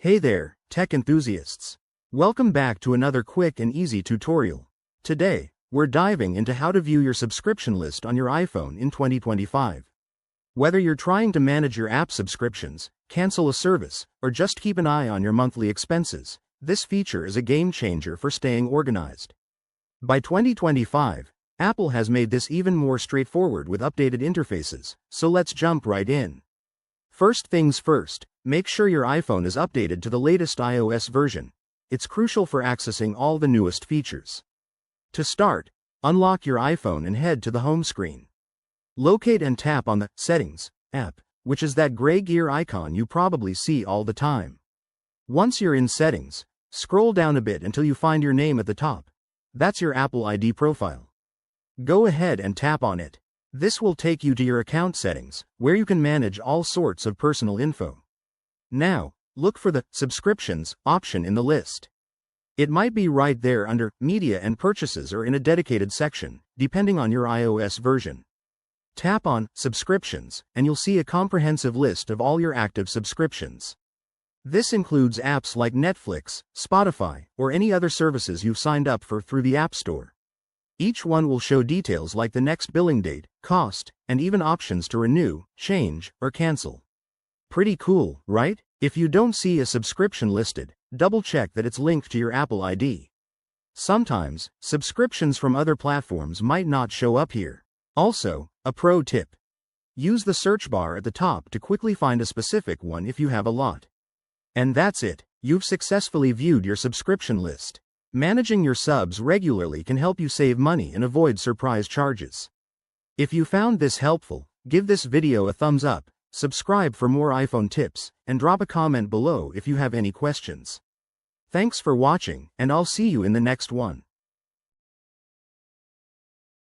Hey there, tech enthusiasts. Welcome back to another quick and easy tutorial. Today, we're diving into how to view your subscription list on your iPhone in 2025. Whether you're trying to manage your app subscriptions, cancel a service, or just keep an eye on your monthly expenses, this feature is a game changer for staying organized. By 2025, Apple has made this even more straightforward with updated interfaces, so let's jump right in. First things first, make sure your iPhone is updated to the latest iOS version. It's crucial for accessing all the newest features. To start, unlock your iPhone and head to the home screen. Locate and tap on the Settings app, which is that gray gear icon you probably see all the time. Once you're in Settings, scroll down a bit until you find your name at the top. That's your Apple ID profile. Go ahead and tap on it. This will take you to your account settings, where you can manage all sorts of personal info. Now, look for the Subscriptions option in the list. It might be right there under Media and Purchases or in a dedicated section, depending on your iOS version. Tap on Subscriptions, and you'll see a comprehensive list of all your active subscriptions. This includes apps like Netflix, Spotify, or any other services you've signed up for through the App Store. Each one will show details like the next billing date, cost, and even options to renew, change, or cancel. Pretty cool, right? If you don't see a subscription listed, double-check that it's linked to your Apple ID. Sometimes, subscriptions from other platforms might not show up here. Also, a pro tip. Use the search bar at the top to quickly find a specific one if you have a lot. And that's it, you've successfully viewed your subscription list. Managing your subs regularly can help you save money and avoid surprise charges. If you found this helpful, give this video a thumbs up, subscribe for more iPhone tips, and drop a comment below if you have any questions. Thanks for watching, and I'll see you in the next one.